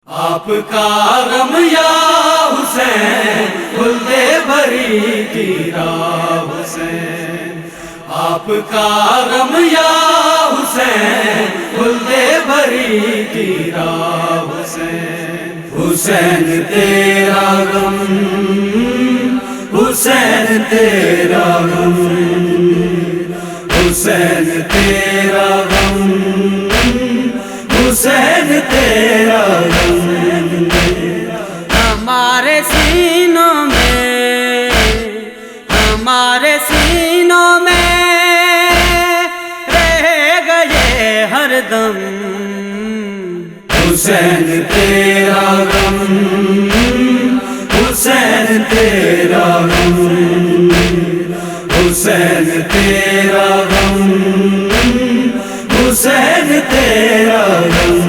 آپ کا غم یا حسین کھلتے بری کی راہ حسین، آپ کا غم یا حسین کھلتے بری کی راہ حسین، حسین تیرا غم، حسین تیرا غم، حسین تیرا غم، حسین تیرا غم، ہمارے سینوں میں، ہمارے سینوں میں رہ گئے ہر دم، حسین تیرا غم، حسین تیرا غم، حسین تیرا غم، حسین تیرا غم،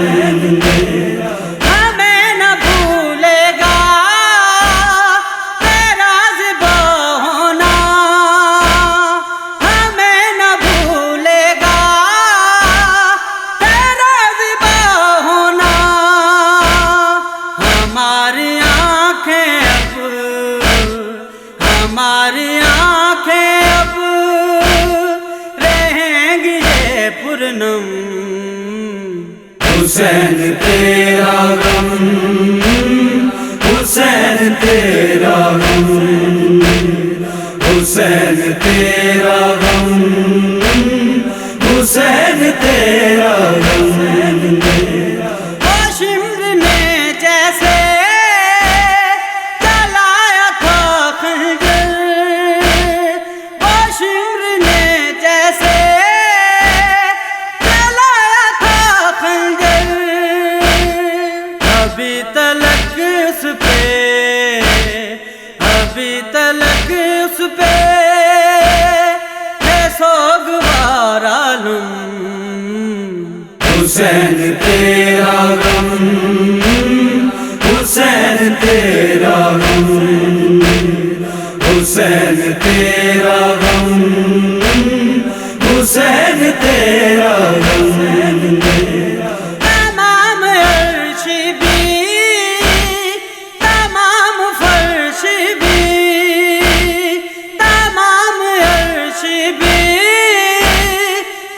ہمیں نہ بھولے گا تیرا ذبح ہونا، ہمیں نہ بھولے گا تیرا ذبح ہونا، ہماری آنکھیں اب، ہماری آنکھیں اب رہیں گی یہ پرنم، حسین تیرا غم، حسین تیرا غم، حسین تیرا غم، حسین تیرا غم، وہ شمر نے جیسے جلایا تھا خنجر، وہ شمر نے جیسے جلایا تھا خنجر، ابھی تلک اس پہ، ابھی تلک اس پہ ہے سوگوار عالم، حسین تیرا غم، حسین تیرا غم، حسین تیرا غم، حسین تیرا غم، تمام عرش بھی، تمام فرش بھی، تمام عرش بھی،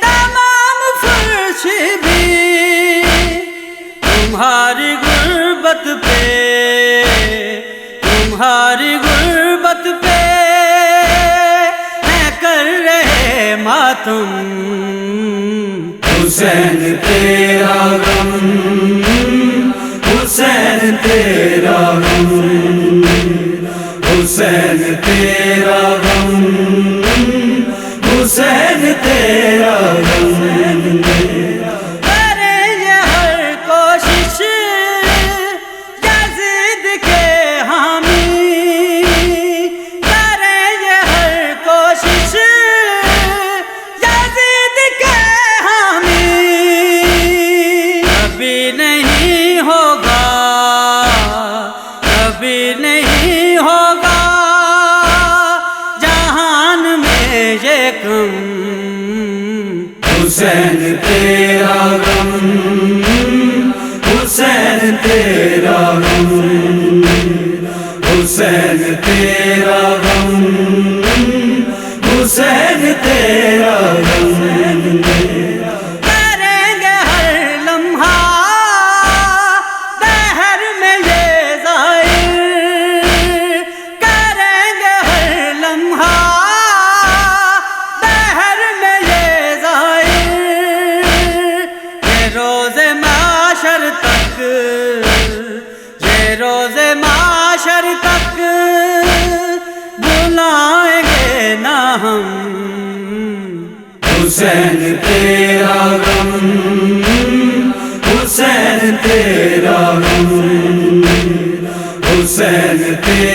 تمام فرش بھی تمہاری غربت پہ، تمہاری غربت پہ ہے کر رہے ماتم، حسین تیرا غم، حسین تیرا غم، حسین تیرا غم، حسین تیرا غم، کریں یہ ہر کوشش یزید کے حامی، کریں یہ ہر کوشش یزید کے حامی، کبھی نہیں ہوگا، کبھی نہیں ہوگا جہان میں یہ کم، حسین تیرا غم، حسین تیرا غم، حسین تیرا غم، حسین تیرا غم، کریں گے ہر لمحہ دہر میں یہ ظاہر، کریں گے ہر لمحہ دہر میں یہ ظاہر، یہ روز معاشر تک، یہ روز معاشر تک بلائیں گے نہ ہم، حسین تیرا غم، حسین تیرا غم، حسین تیرا